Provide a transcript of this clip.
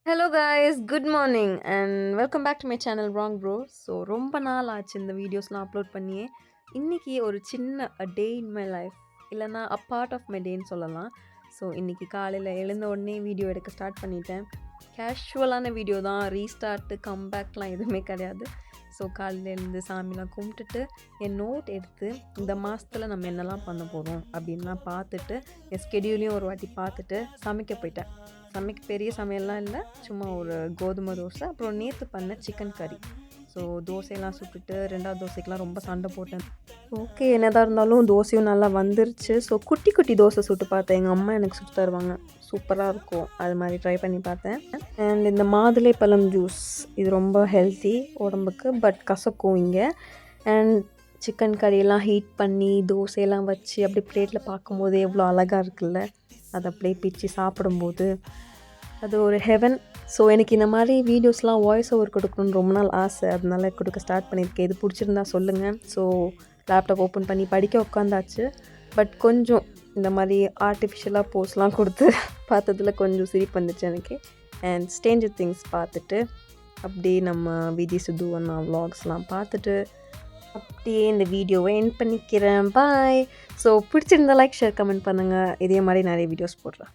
Hello guys, good morning and welcome back to my channel wrong bro. So ரொம்ப நாள் ஆச்சு இந்த வீடியோஸ்லாம் அப்லோட் பண்ணியே. இன்றைக்கி ஒரு சின்ன டே இன் மை லைஃப் இல்லைனா அ பார்ட் ஆஃப் மை டேன்னு சொல்லலாம். ஸோ இன்றைக்கி காலையில் எழுந்த உடனே வீடியோ எடுக்க ஸ்டார்ட் பண்ணிட்டேன். கேஷுவலான வீடியோ தான், ரீஸ்டார்ட்டு கம்பேக்லாம் எதுவுமே கிடையாது. ஸோ காலையில் எழுந்து சாமிலாம் கும்பிட்டுட்டு என் நோட் எடுத்து இந்த மாதத்தில் நம்ம என்னெல்லாம் பண்ண போகிறோம் அப்படின்லாம் பார்த்துட்டு என் ஸ்கெடியூலையும் ஒரு வாட்டி பார்த்துட்டு சமைக்க போயிட்டேன். பெரிய சமையல்லாம் இல்லை, சும்மா ஒரு கோதுமை தோசை, அப்புறம் நேற்று பண்ண சிக்கன் கறி. ஸோ தோசையெல்லாம் சுட்டுட்டு 2வது தோசைக்கெலாம் ரொம்ப சண்டை போட்டேன். ஓகே, என்னதான் இருந்தாலும் தோசையும் நல்லா வந்துருச்சு. ஸோ குட்டி குட்டி தோசை சுட்டு பார்த்தேன், எங்கள் அம்மா எனக்கு சுட்டு தருவாங்க, சூப்பராக இருக்கும். அது மாதிரி ட்ரை பண்ணி பார்த்தேன். அண்ட் இந்த மாதுளை பழம் ஜூஸ், இது ரொம்ப ஹெல்த்தி உடம்புக்கு, பட் கசக்கும் இங்கே. அண்ட் சிக்கன் கறியெல்லாம் ஹீட் பண்ணி தோசையெல்லாம் வச்சு அப்படி பிளேட்டில் பார்க்கும்போது எவ்வளோ அழகாக இருக்குல்ல. அதை அப்படியே பிச்சு சாப்பிடும்போது அது ஒரு ஹெவன். ஸோ எனக்கு இந்த மாதிரி வீடியோஸ்லாம் வாய்ஸ் ஓவர் கொடுக்கணுன்னு ரொம்ப நாள் ஆசை, அதனால கொடுக்க ஸ்டார்ட் பண்ணியிருக்கேன். இது பிடிச்சிருந்தா சொல்லுங்கள். ஸோ லேப்டாப் ஓப்பன் பண்ணி படிக்க உட்காந்தாச்சு. பட் கொஞ்சம் இந்த மாதிரி ஆர்டிஃபிஷியலாக போஸ்ட்லாம் கொடுத்து பார்த்ததில் கொஞ்சம் சிரிப்பு வந்துச்சு எனக்கு. அண்ட் ஸ்ட்ரேஞ்சர் திங்ஸ் பார்த்துட்டு அப்படியே நம்ம விஜி சித்து அண்ணா விலாக்ஸ்லாம் பார்த்துட்டு அப்படியே இந்த வீடியோவை எண்ட் பண்ணிக்கிறேன். பாய். ஸோ பிடிச்சிருந்தா லைக், ஷேர், கமெண்ட் பண்ணுங்கள். இதே மாதிரி நிறைய வீடியோஸ் போடுறேன்.